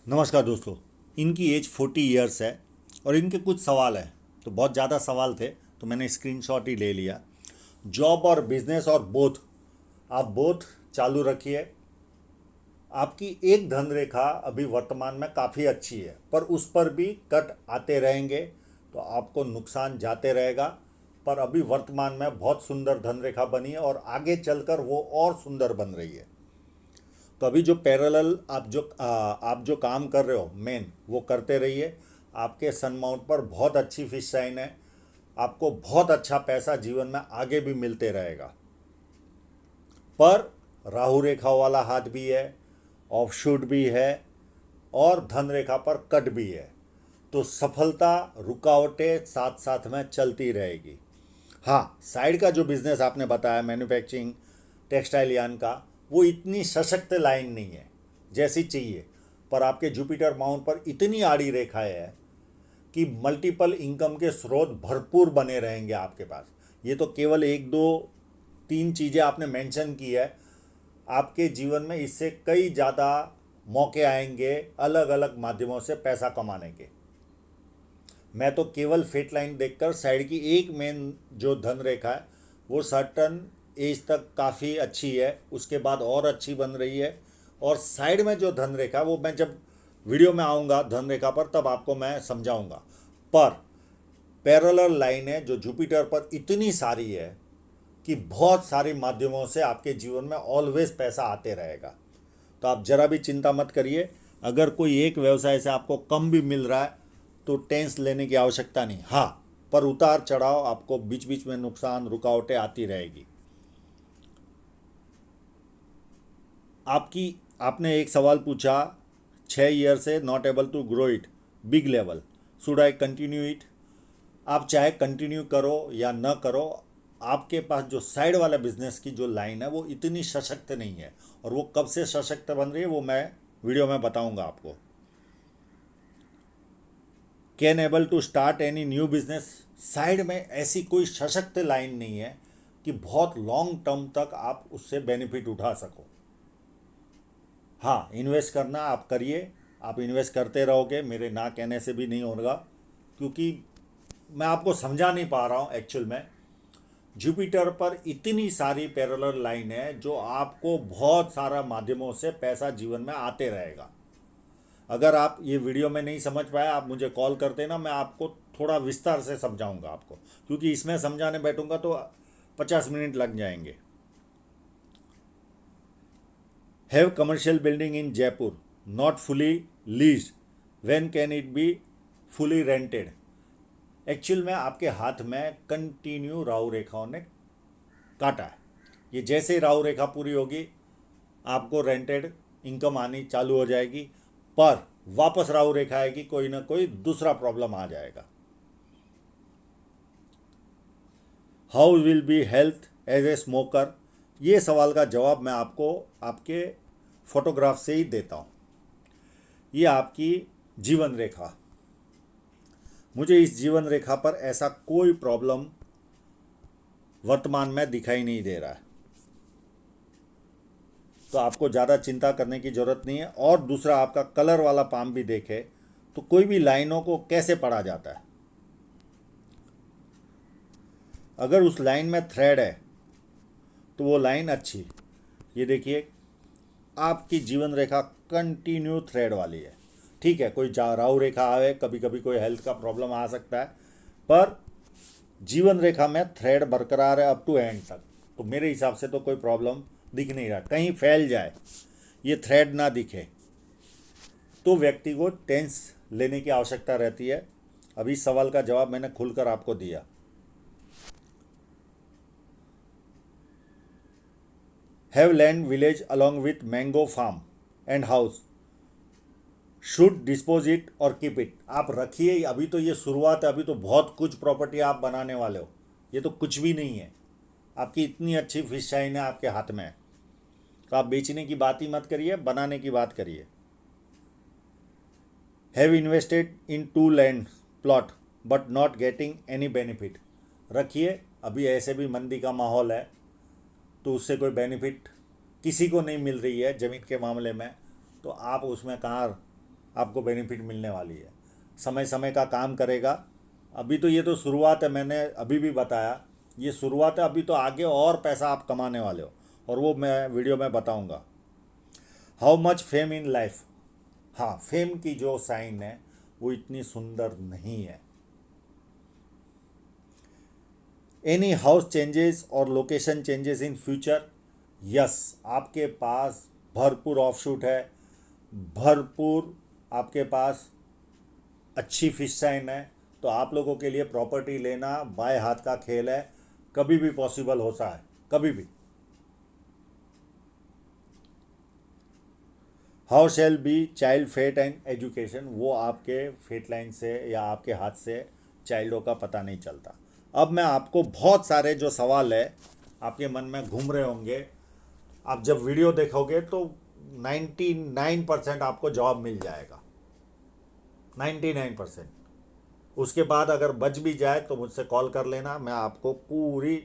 नमस्कार दोस्तों। इनकी एज 40 ईयर्स है और इनके कुछ सवाल हैं। तो बहुत ज़्यादा सवाल थे तो मैंने स्क्रीनशॉट ही ले लिया। जॉब और बिजनेस और बोथ, आप बोथ चालू रखिए। आपकी एक धन रेखा अभी वर्तमान में काफ़ी अच्छी है, पर उस पर भी कट आते रहेंगे तो आपको नुकसान जाते रहेगा। पर अभी वर्तमान में बहुत सुंदर धन रेखा बनी है और आगे चलकर वो और सुंदर बन रही है। तो अभी जो पैरेलल आप जो काम कर रहे हो मेन वो करते रहिए। आपके सन माउंट पर बहुत अच्छी फिश साइन है। आपको बहुत अच्छा पैसा जीवन में आगे भी मिलते रहेगा। पर राहु रेखा वाला हाथ भी है, ऑफशूट भी है और धन रेखा पर कट भी है। तो सफलता रुकावटें साथ साथ में चलती रहेगी। हाँ, साइड का जो बिजनेस आपने बताया मैन्युफैक्चरिंग टेक्सटाइल यान का, वो इतनी सशक्त लाइन नहीं है जैसी चाहिए। पर आपके जुपिटर माउंट पर इतनी आड़ी रेखाएं है कि मल्टीपल इनकम के स्रोत भरपूर बने रहेंगे आपके पास। ये तो केवल एक दो तीन चीज़ें आपने मेंशन की है। आपके जीवन में इससे कई ज़्यादा मौके आएंगे अलग अलग माध्यमों से पैसा कमाने के। मैं तो केवल फेट लाइन देखकर साइड की एक मेन जो धन रेखा है वो सर्टन एज तक काफ़ी अच्छी है, उसके बाद और अच्छी बन रही है। और साइड में जो धन रेखा है वो मैं जब वीडियो में आऊँगा धन रेखा पर तब आपको मैं समझाऊँगा। पर पैरेलल लाइन है जो जुपिटर पर इतनी सारी है कि बहुत सारे माध्यमों से आपके जीवन में ऑलवेज पैसा आते रहेगा। तो आप जरा भी चिंता मत करिए। अगर कोई एक व्यवसाय से आपको कम भी मिल रहा है तो टेंस लेने की आवश्यकता नहीं। हाँ, पर उतार चढ़ाव आपको बीच बीच में नुकसान रुकावटें आती रहेगी। आपकी आपने एक सवाल पूछा, 6 ईयर से not able to grow it big level, should I continue it. आप चाहे कंटिन्यू करो या न करो, आपके पास जो साइड वाला बिजनेस की जो लाइन है वो इतनी सशक्त नहीं है। और वो कब से सशक्त बन रही है वो मैं वीडियो में बताऊंगा आपको। Can able to start any new business, side में ऐसी कोई सशक्त लाइन नहीं है कि बहुत लॉन्ग टर्म तक आप उससे बेनिफिट उठा सको। हाँ, इन्वेस्ट करना आप करिए। आप इन्वेस्ट करते रहोगे, मेरे ना कहने से भी नहीं होगा। क्योंकि मैं आपको समझा नहीं पा रहा हूँ एक्चुअल में। जुपिटर पर इतनी सारी पैरेलल लाइन है जो आपको बहुत सारा माध्यमों से पैसा जीवन में आते रहेगा। अगर आप ये वीडियो में नहीं समझ पाए आप मुझे कॉल कर देना, मैं आपको थोड़ा विस्तार से समझाऊंगा आपको। क्योंकि इसमें समझाने बैठूंगा तो 50 मिनट लग जाएंगे। Have commercial building in Jaipur not fully leased, when can it be fully rented. Actual में आपके हाथ में कंटिन्यू राहु रेखाओं ने काटा है। ये जैसे ही राहु रेखा पूरी होगी आपको रेंटेड इनकम आनी चालू हो जाएगी। पर वापस राहु रेखा आएगी, कोई ना कोई दूसरा प्रॉब्लम आ जाएगा। How will be health as a smoker, ये सवाल का जवाब मैं आपको आपके फोटोग्राफ से ही देता हूँ। ये आपकी जीवन रेखा, मुझे इस जीवन रेखा पर ऐसा कोई प्रॉब्लम वर्तमान में दिखाई नहीं दे रहा है। तो आपको ज़्यादा चिंता करने की ज़रूरत नहीं है। और दूसरा, आपका कलर वाला पाम भी देखे तो कोई भी लाइनों को कैसे पढ़ा जाता है। अगर उस लाइन में थ्रेड है तो वो लाइन अच्छी। ये देखिए, आपकी जीवन रेखा कंटिन्यू थ्रेड वाली है। ठीक है, कोई राहु रेखा आए, कभी कभी कोई हेल्थ का प्रॉब्लम आ सकता है, पर जीवन रेखा में थ्रेड बरकरार है अप टू एंड तक। तो मेरे हिसाब से तो कोई प्रॉब्लम दिख नहीं रहा। कहीं फैल जाए, ये थ्रेड ना दिखे तो व्यक्ति को टेंस लेने की आवश्यकता रहती है। अभी इस सवाल का जवाब मैंने खुलकर आपको दिया। Have land village along with mango farm and house, should dispose it और कीप इट। आप रखिए, अभी तो ये शुरुआत है, अभी तो बहुत कुछ प्रॉपर्टी आप बनाने वाले हो। ये तो कुछ भी नहीं है। आपकी इतनी अच्छी फिश शाइन है आपके हाथ में, तो आप बेचने की बात ही मत करिए, बनाने की बात करिए। Have invested in 2 land plot but not getting any benefit, रखिए। अभी ऐसे भी मंदी का माहौल है तो उससे कोई बेनिफिट किसी को नहीं मिल रही है ज़मीन के मामले में, तो आप उसमें कहाँ आपको बेनिफिट मिलने वाली है। समय समय का काम करेगा। अभी तो ये तो शुरुआत है, मैंने अभी भी बताया ये शुरुआत है, अभी तो आगे और पैसा आप कमाने वाले हो, और वो मैं वीडियो में बताऊंगा। How much fame in life. हाँ, फेम की जो साइन है वो इतनी सुंदर नहीं है। एनी हाउस चेंजेस और location changes in future. Yes, आपके पास भरपूर ऑफशूट है, भरपूर आपके पास अच्छी फिश साइन है। तो आप लोगों के लिए प्रॉपर्टी लेना बाएं हाथ का खेल है, कभी भी पॉसिबल होता है, कभी भी। How shall be child fate and education. वो आपके फेट लाइन से या आपके हाथ से चाइल्डों का पता नहीं चलता। अब मैं आपको बहुत सारे जो सवाल है आपके मन में घूम रहे होंगे, आप जब वीडियो देखोगे तो 99% आपको जवाब मिल जाएगा, 99%। उसके बाद अगर बच भी जाए तो मुझसे कॉल कर लेना, मैं आपको पूरी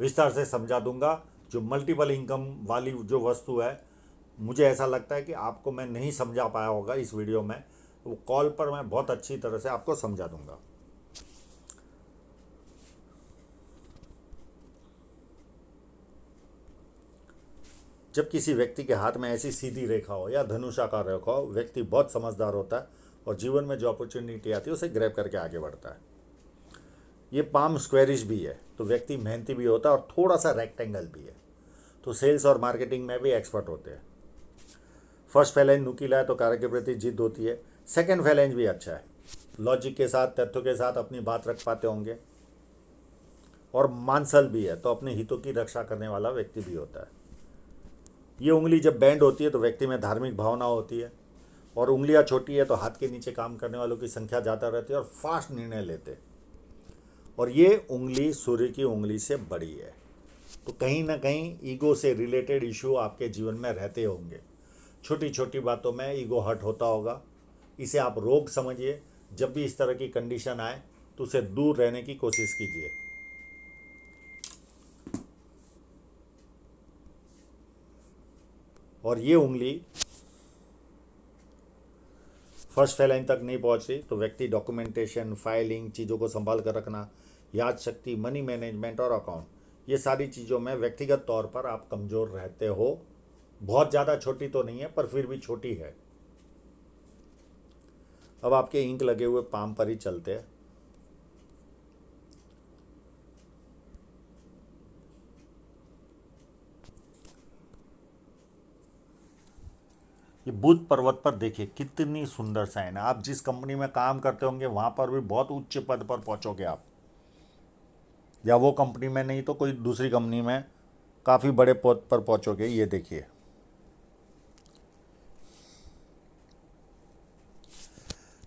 विस्तार से समझा दूंगा। जो मल्टीपल इनकम वाली जो वस्तु है, मुझे ऐसा लगता है कि आपको मैं नहीं समझा पाया होगा इस वीडियो में, वो कॉल पर मैं बहुत अच्छी तरह से आपको समझा दूंगा। जब किसी व्यक्ति के हाथ में ऐसी सीधी रेखा हो या धनुषाकार रेखा हो, व्यक्ति बहुत समझदार होता है और जीवन में जो अपॉर्चुनिटी आती है उसे ग्रैब करके आगे बढ़ता है। ये पाम स्क्वेरिश भी है, तो व्यक्ति मेहनती भी होता है और थोड़ा सा रेक्टेंगल भी है, तो सेल्स और मार्केटिंग में भी एक्सपर्ट होते हैं। फर्स्ट फैलेंज नुकीला है तो कार्य के प्रति जिद होती है। सेकंड फैलेंज भी अच्छा है, लॉजिक के साथ तथ्यों के साथ अपनी बात रख पाते होंगे। और मानसल भी है, तो अपने हितों की रक्षा करने वाला व्यक्ति भी होता है। ये उंगली जब बैंड होती है तो व्यक्ति में धार्मिक भावना होती है, और उंगलियां छोटी है तो हाथ के नीचे काम करने वालों की संख्या ज़्यादा रहती है और फास्ट निर्णय लेते। और ये उंगली सूर्य की उंगली से बड़ी है, तो कहीं ना कहीं ईगो से रिलेटेड इशू आपके जीवन में रहते होंगे। छोटी छोटी बातों में ईगो हर्ट होता होगा, इसे आप रोग समझिए। जब भी इस तरह की कंडीशन आए तो उसे दूर रहने की कोशिश कीजिए। और ये उंगली फर्स्ट फैलाइन तक नहीं पहुंच रही तो व्यक्ति डॉक्यूमेंटेशन, फाइलिंग, चीज़ों को संभाल कर रखना, याद शक्ति, मनी मैनेजमेंट और अकाउंट, ये सारी चीज़ों में व्यक्तिगत तौर पर आप कमज़ोर रहते हो। बहुत ज़्यादा छोटी तो नहीं है पर फिर भी छोटी है। अब आपके इंक लगे हुए पाम पर ही चलते हैं। ये बुध पर्वत पर देखिए कितनी सुंदर साइन है। आप जिस कंपनी में काम करते होंगे वहाँ पर भी बहुत उच्च पद पर पहुँचोगे आप, या वो कंपनी में नहीं तो कोई दूसरी कंपनी में काफ़ी बड़े पद पर पहुँचोगे। ये देखिए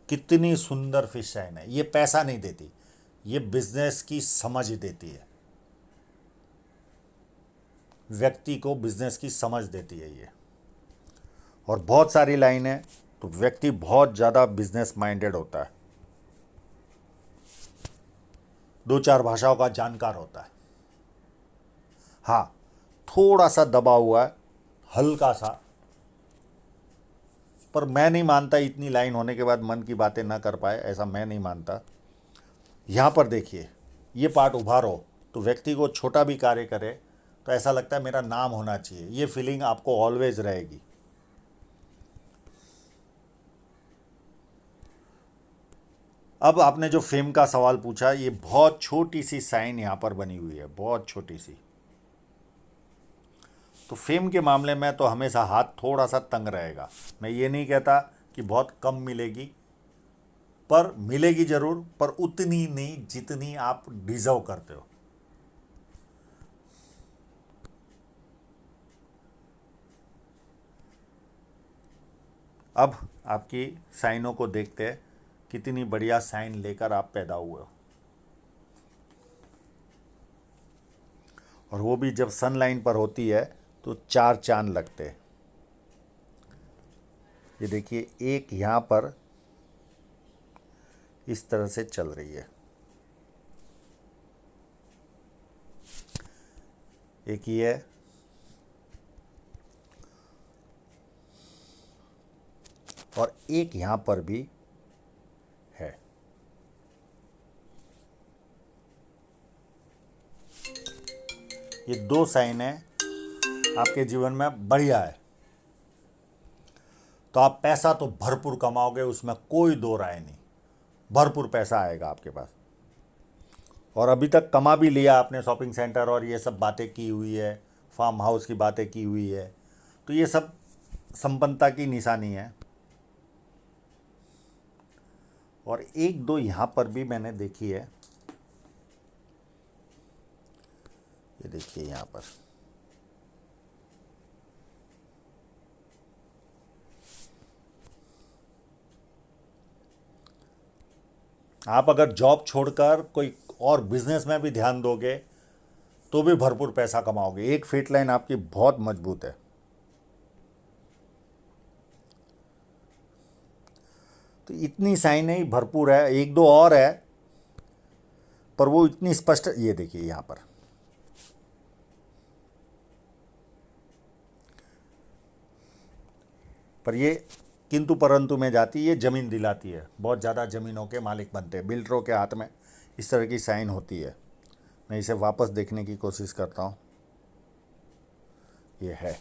कितनी सुंदर फिश साइन है। ये पैसा नहीं देती, ये बिजनेस की समझ देती है, व्यक्ति को बिजनेस की समझ देती है ये। और बहुत सारी लाइन है, तो व्यक्ति बहुत ज़्यादा बिजनेस माइंडेड होता है, दो चार भाषाओं का जानकार होता है। हाँ, थोड़ा सा दबा हुआ है, हल्का सा, पर मैं नहीं मानता इतनी लाइन होने के बाद मन की बातें ना कर पाए, ऐसा मैं नहीं मानता। यहाँ पर देखिए ये पार्ट उभारो तो व्यक्ति को छोटा भी कार्य करे तो ऐसा लगता है मेरा नाम होना चाहिए, ये फीलिंग आपको ऑलवेज रहेगी। अब आपने जो फेम का सवाल पूछा, ये बहुत छोटी सी साइन यहाँ पर बनी हुई है, बहुत छोटी सी। तो फेम के मामले में तो हमेशा हाथ थोड़ा सा तंग रहेगा। मैं ये नहीं कहता कि बहुत कम मिलेगी, पर मिलेगी ज़रूर, पर उतनी नहीं जितनी आप डिज़र्व करते हो। अब आपकी साइनों को देखते हैं, कितनी बढ़िया साइन लेकर आप पैदा हुए हो। और वो भी जब सन लाइन पर होती है तो चार चांद लगते हैं। ये देखिए एक यहाँ पर इस तरह से चल रही है, एक ये है, और एक यहाँ पर भी है। ये 2 साइन है आपके जीवन में बढ़िया है, तो आप पैसा तो भरपूर कमाओगे, उसमें कोई दो राय नहीं। भरपूर पैसा आएगा आपके पास, और अभी तक कमा भी लिया आपने। शॉपिंग सेंटर और ये सब बातें की हुई है, फार्म हाउस की बातें की हुई है, तो ये सब संपन्नता की निशानी है। और एक दो यहाँ पर भी मैंने देखी है, ये देखिए यहाँ पर आप अगर जॉब छोड़कर कोई और बिजनेस में भी ध्यान दोगे तो भी भरपूर पैसा कमाओगे। एक फिट लाइन आपकी बहुत मजबूत है। तो इतनी साइन ही भरपूर है, एक दो और है पर वो इतनी स्पष्ट, ये देखिए यहाँ पर ये किंतु परंतु में जाती, ये ज़मीन दिलाती है, बहुत ज़्यादा ज़मीनों के मालिक बनते हैं। बिल्डरों के हाथ में इस तरह की साइन होती है। मैं इसे वापस देखने की कोशिश करता हूँ, ये है।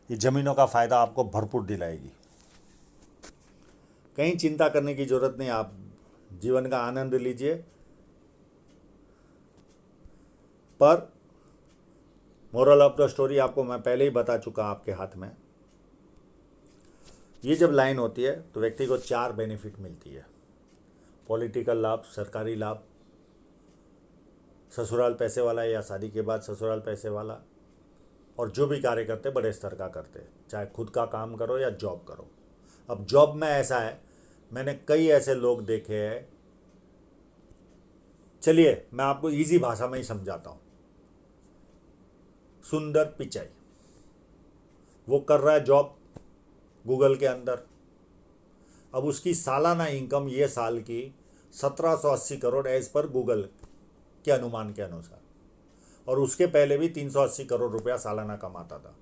ये ज़मीनों का फ़ायदा आपको भरपूर दिलाएगी, कहीं चिंता करने की ज़रूरत नहीं। आप जीवन का आनंद लीजिए, पर मोरल ऑफ द स्टोरी आपको मैं पहले ही बता चुका आपके हाथ में। ये जब लाइन होती है तो व्यक्ति को 4 बेनिफिट मिलती है। पॉलिटिकल लाभ, सरकारी लाभ, ससुराल पैसे वाला या शादी के बाद ससुराल पैसे वाला, और जो भी कार्य करते बड़े स्तर का करते, चाहे खुद का काम करो या जॉब करो। अब जॉब में ऐसा है, मैंने कई ऐसे लोग देखे हैं, चलिए मैं आपको इजी भाषा में ही समझाता हूँ। सुंदर पिचाई, वो कर रहा है जॉब गूगल के अंदर। अब उसकी सालाना इनकम ये साल की 1780 करोड़ एज पर गूगल के अनुमान के अनुसार, और उसके पहले भी 380 करोड़ रुपया सालाना कमाता था।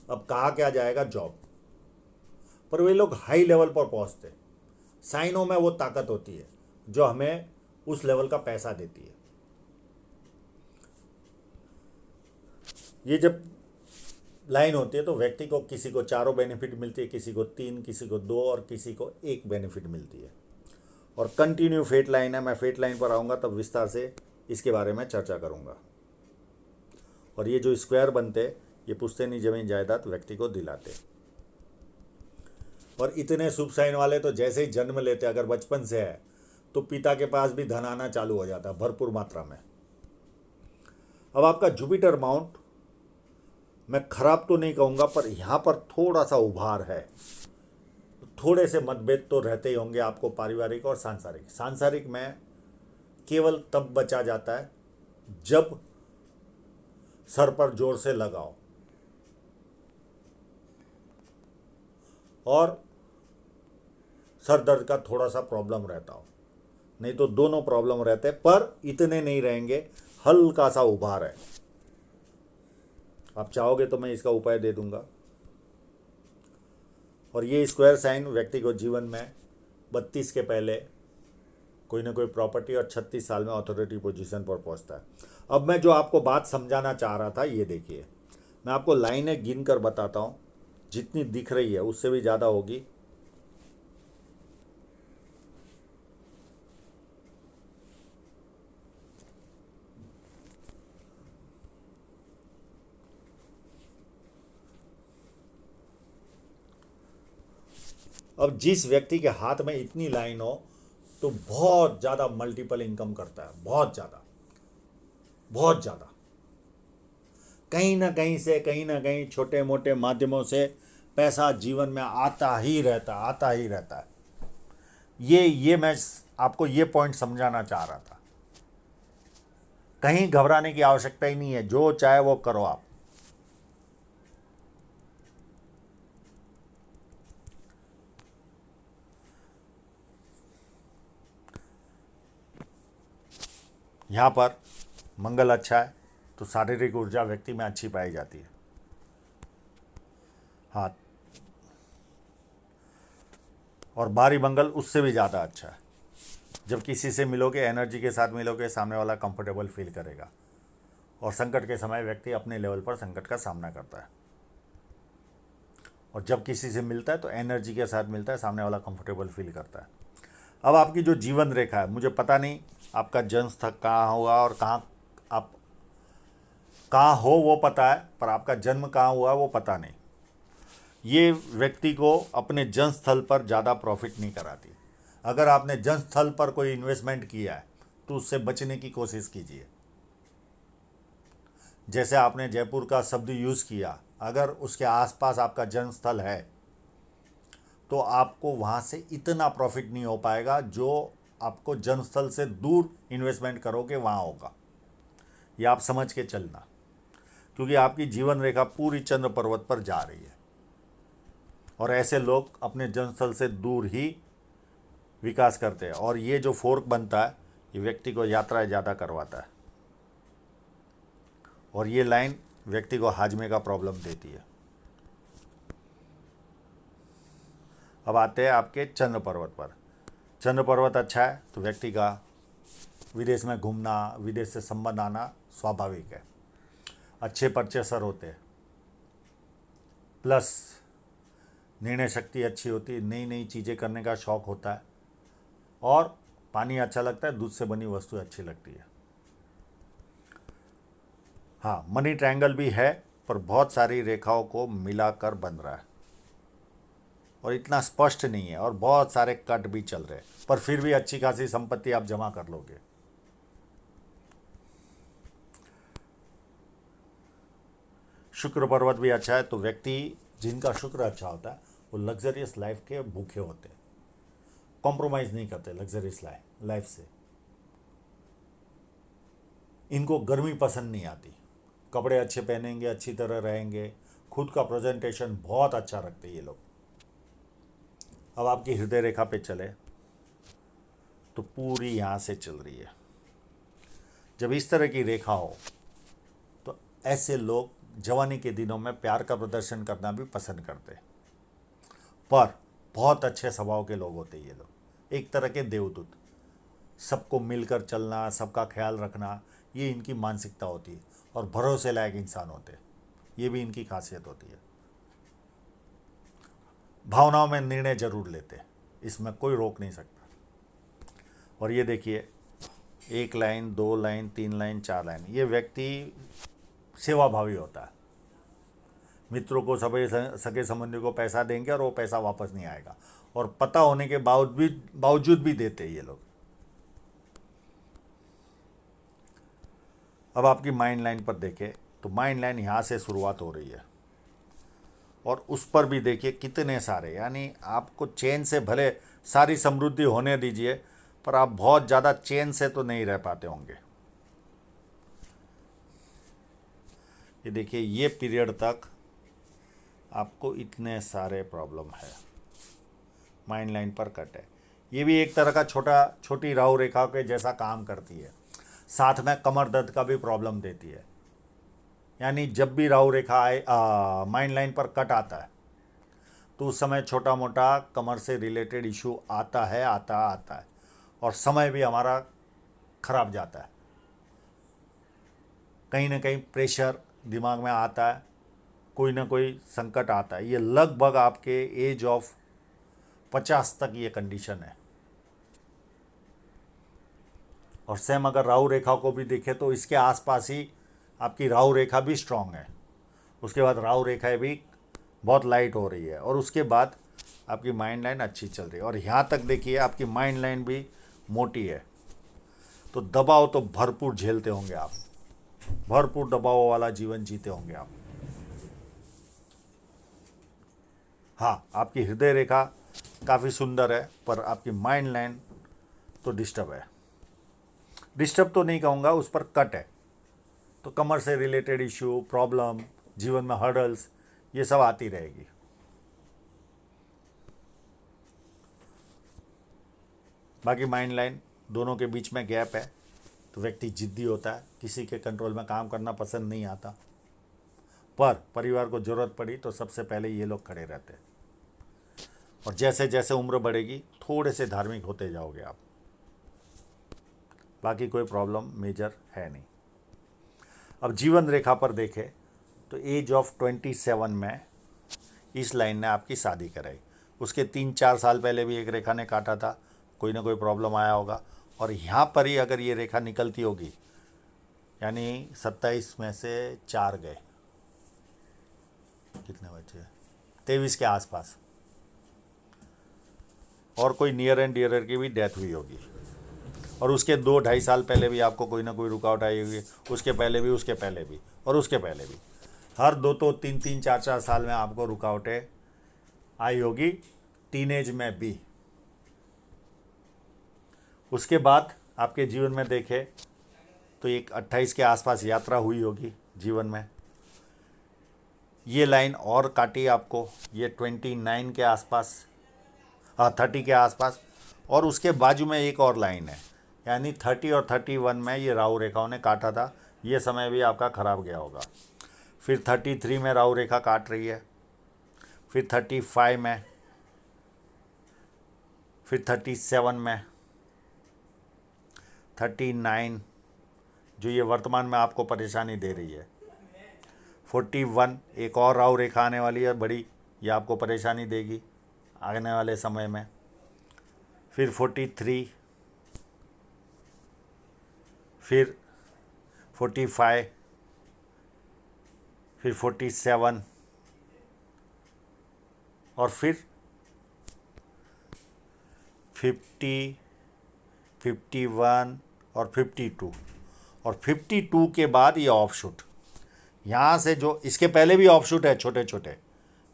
अब कहा क्या जाएगा जॉब, पर वे लोग हाई लेवल पर पहुंचते। साइनों में वो ताकत होती है जो हमें उस लेवल का पैसा देती है। ये जब लाइन होती है तो व्यक्ति को, किसी को 4 बेनिफिट मिलती है, किसी को 3, किसी को 2 और किसी को 1 बेनिफिट मिलती है। और कंटिन्यू फेट लाइन है, मैं फेट लाइन पर आऊँगा तब विस्तार से इसके बारे में चर्चा करूँगा। और ये जो स्क्वायर बनते, ये पुश्तैनी जमीन जायदाद व्यक्ति को दिलाते। और इतने शुभ साइन वाले तो जैसे ही जन्म लेते, अगर बचपन से है तो पिता के पास भी धन आना चालू हो जाता है भरपूर मात्रा में। अब आपका जुपिटर माउंट, मैं खराब तो नहीं कहूँगा, पर यहाँ पर थोड़ा सा उभार है। थोड़े से मतभेद तो रहते ही होंगे आपको, पारिवारिक और सांसारिक। सांसारिक में केवल तब बचा जाता है जब सर पर जोर से लगाओ और सर दर्द का थोड़ा सा प्रॉब्लम रहता हो, नहीं तो दोनों प्रॉब्लम रहते, पर इतने नहीं रहेंगे। हल्का सा उभार है। आप चाहोगे तो मैं इसका उपाय दे दूंगा। और ये स्क्वायर साइन व्यक्ति को जीवन में 32 के पहले कोई ना कोई प्रॉपर्टी और 36 साल में अथॉरिटी पोजीशन पर पहुंचता है। अब मैं जो आपको बात समझाना चाह रहा था, ये देखिए, मैं आपको लाइनें गिन कर बताता हूँ, जितनी दिख रही है उससे भी ज़्यादा होगी। अब जिस व्यक्ति के हाथ में इतनी लाइन हो तो बहुत ज़्यादा मल्टीपल इनकम करता है, बहुत ज़्यादा, बहुत ज़्यादा। कहीं ना कहीं से, कहीं ना कहीं छोटे मोटे माध्यमों से पैसा जीवन में आता ही रहता, आता ही रहता है। ये मैं आपको ये पॉइंट समझाना चाह रहा था। कहीं घबराने की आवश्यकता ही नहीं है, जो चाहे वो करो आप। यहाँ पर मंगल अच्छा है तो शारीरिक ऊर्जा व्यक्ति में अच्छी पाई जाती है। हाँ, और बाहरी मंगल उससे भी ज़्यादा अच्छा है। जब किसी से मिलोगे, एनर्जी के साथ मिलोगे, सामने वाला कंफर्टेबल फील करेगा। और संकट के समय व्यक्ति अपने लेवल पर संकट का सामना करता है। और जब किसी से मिलता है तो एनर्जी के साथ मिलता है, सामने वाला कंफर्टेबल फील करता है। अब आपकी जो जीवन रेखा है, मुझे पता नहीं आपका जन्म स्थल कहाँ हुआ और आप कहाँ हो वो पता है, पर आपका जन्म कहाँ हुआ वो पता नहीं। ये व्यक्ति को अपने जन्म स्थल पर ज़्यादा प्रॉफिट नहीं कराती। अगर आपने जन्म स्थल पर कोई इन्वेस्टमेंट किया है तो उससे बचने की कोशिश कीजिए। जैसे आपने जयपुर का शब्द यूज़ किया, अगर उसके आसपास आपका जन्म स्थल है तो आपको वहाँ से इतना प्रॉफिट नहीं हो पाएगा जो आपको जन्म स्थल से दूर इन्वेस्टमेंट करोगे वहाँ होगा। ये आप समझ के चलना, क्योंकि आपकी जीवन रेखा पूरी चंद्र पर्वत पर जा रही है। और ऐसे लोग अपने जन्म स्थल से दूर ही विकास करते हैं। और ये जो फोर्क बनता है ये व्यक्ति को यात्राएं ज़्यादा करवाता है। और ये लाइन व्यक्ति को हाजमे का प्रॉब्लम देती है। अब आते हैं आपके चंद्र पर्वत पर। चंद्र पर्वत अच्छा है तो व्यक्ति का विदेश में घूमना, विदेश से संबंध आना स्वाभाविक है। अच्छे परचेसर होते हैं, प्लस निर्णय शक्ति अच्छी होती है, नई नई चीज़ें करने का शौक़ होता है। और पानी अच्छा लगता है, दूध से बनी वस्तु अच्छी लगती है। हाँ, मनी ट्रायंगल भी है पर बहुत सारी रेखाओं को मिलाकर बन रहा है और इतना स्पष्ट नहीं है, और बहुत सारे कट भी चल रहे हैं, पर फिर भी अच्छी खासी संपत्ति आप जमा कर लोगे। शुक्र पर्वत भी अच्छा है तो व्यक्ति जिनका शुक्र अच्छा होता है वो लग्जरियस लाइफ के भूखे होते हैं, कॉम्प्रोमाइज़ नहीं करते लग्जरियस लाइफ से। इनको गर्मी पसंद नहीं आती, कपड़े अच्छे पहनेंगे, अच्छी तरह रहेंगे, खुद का प्रेजेंटेशन बहुत अच्छा रखते हैं ये लोग। अब आपकी हृदय रेखा पे चले तो पूरी यहाँ से चल रही है। जब इस तरह की रेखा हो तो ऐसे लोग जवानी के दिनों में प्यार का प्रदर्शन करना भी पसंद करते हैं, पर बहुत अच्छे स्वभाव के लोग होते हैं ये लोग, एक तरह के देवदूत। सबको मिलकर चलना, सबका ख्याल रखना, ये इनकी मानसिकता होती है। और भरोसे लायक इंसान होते हैं, ये भी इनकी खासियत होती है। भावनाओं में निर्णय जरूर लेते हैं, इसमें कोई रोक नहीं सकता। और ये देखिए, 1 लाइन, 2 लाइन, 3 लाइन, 4 लाइन, ये व्यक्ति सेवाभावी होता है। मित्रों को, सभी सगे संबंधियों को पैसा देंगे और वो पैसा वापस नहीं आएगा, और पता होने के बावजूद भी देते हैं ये लोग। अब आपकी माइंड लाइन पर देखें तो माइंड लाइन यहाँ से शुरुआत हो रही है और उस पर भी देखिए कितने सारे, यानी आपको चैन से भले सारी समृद्धि होने दीजिए पर आप बहुत ज़्यादा चैन से तो नहीं रह पाते होंगे। ये देखिए, ये पीरियड तक आपको इतने सारे प्रॉब्लम है, माइंड लाइन पर कट है। ये भी एक तरह का छोटी राहु रेखा के जैसा काम करती है, साथ में कमर दर्द का भी प्रॉब्लम देती है। यानी जब भी राहु रेखा आए, माइंड लाइन पर कट आता है तो उस समय छोटा मोटा कमर से रिलेटेड इशू आता है। और समय भी हमारा खराब जाता है, कहीं ना कहीं प्रेशर दिमाग में आता है, कोई ना कोई संकट आता है। ये लगभग आपके एज ऑफ 50 तक ये कंडीशन है। और सेम अगर राहु रेखा को भी देखें तो इसके आसपास ही आपकी राहु रेखा भी स्ट्रांग है, उसके बाद राहु रेखा भी बहुत लाइट हो रही है, और उसके बाद आपकी माइंड लाइन अच्छी चल रही है। और यहाँ तक देखिए आपकी माइंड लाइन भी मोटी है, तो दबाव तो भरपूर झेलते होंगे आप, भरपूर दबाव वाला जीवन जीते होंगे आप। हाँ, आपकी हृदय रेखा काफ़ी सुंदर है पर आपकी माइंड लाइन तो डिस्टर्ब है। डिस्टर्ब तो नहीं कहूँगा, उस पर कट है, तो कमर से रिलेटेड इश्यू, प्रॉब्लम, जीवन में हर्डल्स, ये सब आती रहेगी। बाकी माइंड लाइन दोनों के बीच में गैप है तो व्यक्ति जिद्दी होता है, किसी के कंट्रोल में काम करना पसंद नहीं आता, पर परिवार को ज़रूरत पड़ी तो सबसे पहले ये लोग खड़े रहते हैं। और जैसे जैसे उम्र बढ़ेगी थोड़े से धार्मिक होते जाओगे आप, बाकी कोई प्रॉब्लम मेजर है नहीं। अब जीवन रेखा पर देखें तो एज ऑफ 27 में इस लाइन ने आपकी शादी कराई। उसके 3-4 साल पहले भी एक रेखा ने काटा था, कोई ना कोई प्रॉब्लम आया होगा। और यहाँ पर ही अगर ये रेखा निकलती होगी, यानी 27 में से 4 गए, कितने बचे, 23 के आसपास, और कोई नियर एंड डियरर की भी डेथ हुई होगी। और उसके 2-2.5 साल पहले भी आपको कोई ना कोई रुकावट आई होगी, उसके पहले भी, उसके पहले भी, और उसके पहले भी। हर 2-3, 4 साल में आपको रुकावटें आई होगी, टीनेज में भी। उसके बाद आपके जीवन में देखें तो एक 28 के आसपास यात्रा हुई होगी जीवन में। ये लाइन और काटी आपको, ये 29 के आसपास, 30 के आसपास। और उसके बाजू में एक और लाइन है, यानी 30 और 31 में ये राहु रेखाओं ने काटा था। ये समय भी आपका खराब गया होगा। फिर 33 में राहु रेखा काट रही है, फिर 35 में, फिर 37 में, 39 जो ये वर्तमान में आपको परेशानी दे रही है, 41 एक और राहु रेखा आने वाली है बड़ी, ये आपको परेशानी देगी आने वाले समय में। फिर 43, फिर 45, फिर 47, और फिर 50, 51 और 52। और 52 के बाद ये ऑफशूट, यहाँ से जो इसके पहले भी ऑफशूट है छोटे छोटे,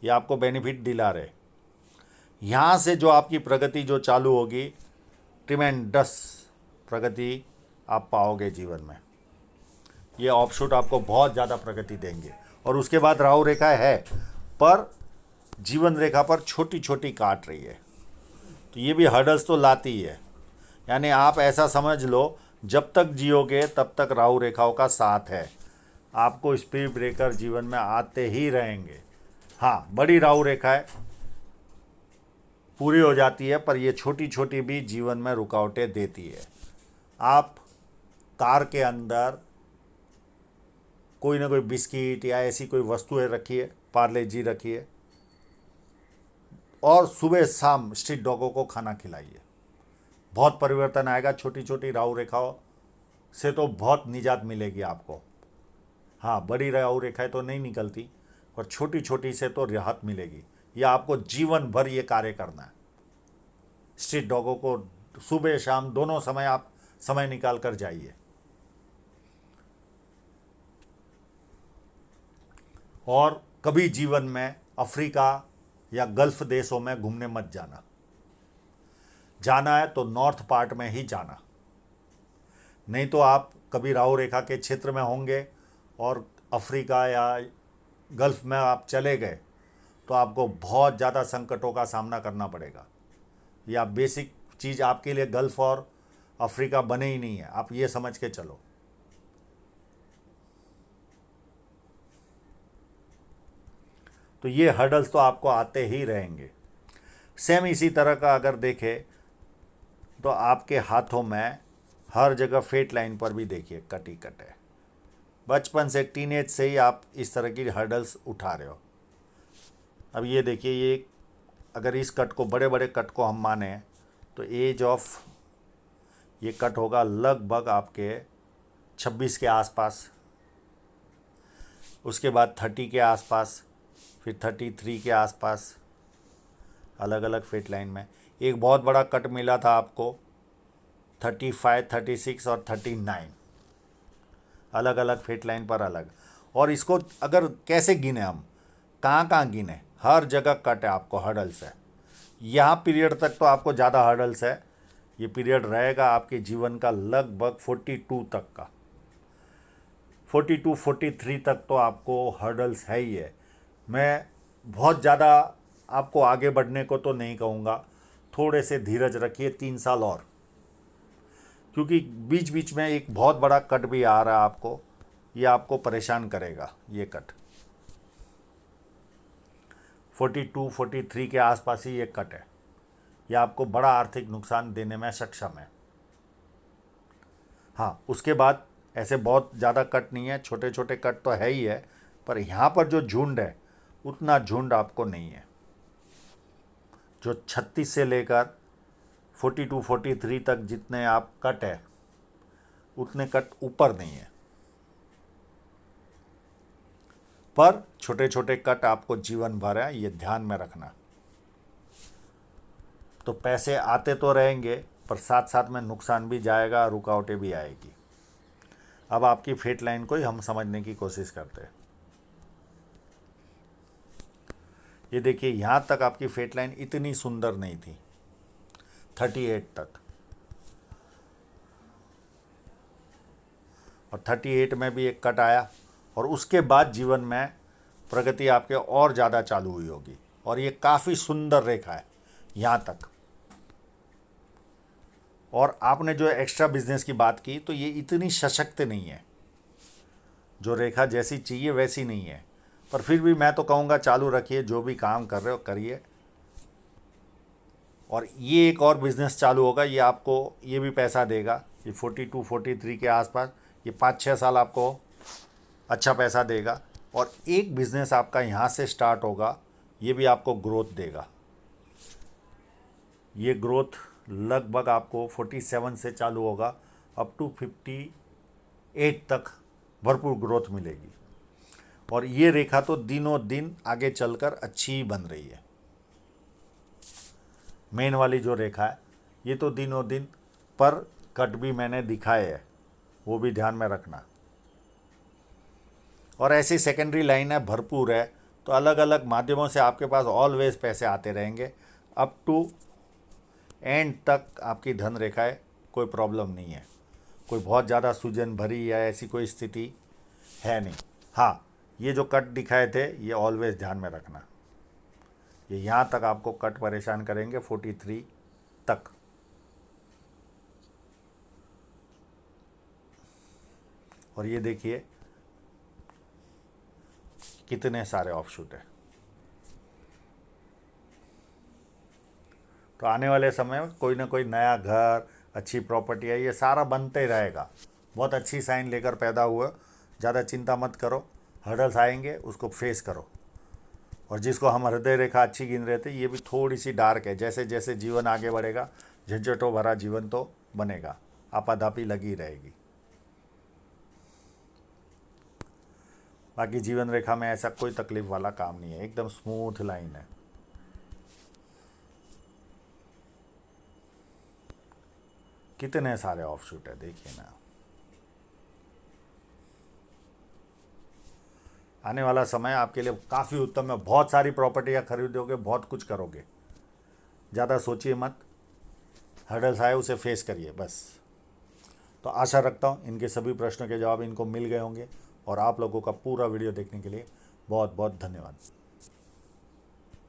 ये आपको बेनिफिट दिला रहे। यहाँ से जो आपकी प्रगति जो चालू होगी, ट्रिमेंडस प्रगति आप पाओगे जीवन में। ये ऑफशूट आपको बहुत ज़्यादा प्रगति देंगे। और उसके बाद राहु रेखा है, पर जीवन रेखा पर छोटी छोटी काट रही है, तो ये भी हर्डल्स तो लाती ही है। यानी आप ऐसा समझ लो, जब तक जियोगे तब तक राहु रेखाओं का साथ है, आपको स्पीड ब्रेकर जीवन में आते ही रहेंगे। हाँ, बड़ी राहु रेखाएं पूरी हो जाती है, पर ये छोटी छोटी भी जीवन में रुकावटें देती है। आप कार के अंदर कोई ना कोई बिस्किट या ऐसी कोई वस्तुएं रखिए, पार्ले जी रखिए, और सुबह शाम स्ट्रीट डॉगों को खाना खिलाइए, बहुत परिवर्तन आएगा। छोटी छोटी राहु रेखाओं से तो बहुत निजात मिलेगी आपको। हाँ, बड़ी राहु रेखाएं तो नहीं निकलती, और छोटी छोटी से तो राहत मिलेगी। यह आपको जीवन भर ये कार्य करना है। स्ट्रीट डॉगों को सुबह शाम दोनों समय आप समय निकाल कर जाइए। और कभी जीवन में अफ्रीका या गल्फ देशों में घूमने मत जाना। जाना है तो नॉर्थ पार्ट में ही जाना, नहीं तो आप कभी राहु रेखा के क्षेत्र में होंगे और अफ्रीका या गल्फ में आप चले गए तो आपको बहुत ज़्यादा संकटों का सामना करना पड़ेगा। या बेसिक चीज़ आपके लिए गल्फ और अफ्रीका बने ही नहीं है, आप ये समझ के चलो। तो ये हर्डल्स तो आपको आते ही रहेंगे। सेम इसी तरह का अगर देखें तो आपके हाथों में हर जगह फेट लाइन पर भी देखिए कट ही कट है। बचपन से, टीनेज से ही आप इस तरह की हर्डल्स उठा रहे हो। अब ये देखिए, ये अगर इस कट को, बड़े बड़े कट को हम माने तो एज ऑफ ये कट होगा लगभग आपके 26 के आसपास, उसके बाद 30 के आसपास, फिर 33 के आसपास, अलग अलग फेट लाइन में। एक बहुत बड़ा कट मिला था आपको 35, 36 और 39, अलग अलग फेट लाइन पर अलग। और इसको अगर कैसे गिने हम, कहाँ कहाँ गिने, हर जगह कट है आपको, हर्डल्स है। यहाँ पीरियड तक तो आपको ज़्यादा हर्डल्स है। ये पीरियड रहेगा आपके जीवन का लगभग 42 तक का, 42, 43 तक तो आपको हर्डल्स है ही है। मैं बहुत ज़्यादा आपको आगे बढ़ने को तो नहीं कहूँगा, थोड़े से धीरज रखिए 3 साल और, क्योंकि बीच बीच में एक बहुत बड़ा कट भी आ रहा है आपको, ये आपको परेशान करेगा। ये कट 42 43 के आसपास ही ये कट है, ये आपको बड़ा आर्थिक नुकसान देने में सक्षम है। हाँ, उसके बाद ऐसे बहुत ज़्यादा कट नहीं है, छोटे छोटे कट तो है ही है, पर यहाँ पर जो झुंड है उतना झुंड आपको नहीं है। जो 36 से लेकर 42 43 तक जितने आप कट है, उतने कट ऊपर नहीं है, पर छोटे छोटे कट आपको जीवन भर है, ये ध्यान में रखना। तो पैसे आते तो रहेंगे, पर साथ साथ में नुकसान भी जाएगा, रुकावटें भी आएगी। अब आपकी फेट लाइन को ही हम समझने की कोशिश करते हैं। ये देखिए, यहाँ तक आपकी फेट लाइन इतनी सुंदर नहीं थी, 38 तक, और 38 में भी एक कट आया, और उसके बाद जीवन में प्रगति आपके और ज़्यादा चालू हुई होगी। और ये काफ़ी सुंदर रेखा है यहाँ तक। और आपने जो एक्स्ट्रा बिजनेस की बात की, तो ये इतनी सशक्त नहीं है, जो रेखा जैसी चाहिए वैसी नहीं है, पर फिर भी मैं तो कहूँगा चालू रखिए, जो भी काम कर रहे हो करिए। और ये एक और बिज़नेस चालू होगा, ये आपको ये भी पैसा देगा। ये 42 43 के आसपास, ये 5-6 साल आपको अच्छा पैसा देगा। और एक बिज़नेस आपका यहाँ से स्टार्ट होगा, ये भी आपको ग्रोथ देगा। ये ग्रोथ लगभग आपको 47 से चालू होगा, अप टू 58 तक भरपूर ग्रोथ मिलेगी। और ये रेखा तो दिनों दिन आगे चलकर अच्छी ही बन रही है। मेन वाली जो रेखा है, ये तो दिनों दिन, पर कट भी मैंने दिखाए है, वो भी ध्यान में रखना। और ऐसी सेकेंडरी लाइन है, भरपूर है, तो अलग अलग माध्यमों से आपके पास ऑलवेज पैसे आते रहेंगे। अप टू एंड तक आपकी धन रेखाएं, कोई प्रॉब्लम नहीं है, कोई बहुत ज़्यादा सूजन भरी या ऐसी कोई स्थिति है नहीं। हाँ, ये जो कट दिखाए थे, ये ऑलवेज ध्यान में रखना। ये यहाँ तक आपको कट परेशान करेंगे, 43 तक। और ये देखिए कितने सारे ऑफशूट है। तो आने वाले समय में कोई ना कोई नया घर, अच्छी प्रॉपर्टी है, ये सारा बनते ही रहेगा। बहुत अच्छी साइन लेकर पैदा हुआ, ज़्यादा चिंता मत करो। हर्डल्स आएंगे, उसको फेस करो। और जिसको हम हृदय रेखा अच्छी गिन रहे थे, ये भी थोड़ी सी डार्क है। जैसे जैसे जीवन आगे बढ़ेगा, झंझटों भरा जीवन तो बनेगा, आपाधापी लगी रहेगी। बाकी जीवन रेखा में ऐसा कोई तकलीफ वाला काम नहीं है, एकदम स्मूथ लाइन है। कितने सारे ऑफशूट है, देखिए ना। आने वाला समय आपके लिए काफ़ी उत्तम है। बहुत सारी प्रॉपर्टियाँ खरीदोगे, बहुत कुछ करोगे। ज़्यादा सोचिए मत, हर्डल्स आए उसे फेस करिए बस। तो आशा रखता हूँ इनके सभी प्रश्नों के जवाब इनको मिल गए होंगे। और आप लोगों का पूरा वीडियो देखने के लिए बहुत बहुत धन्यवाद।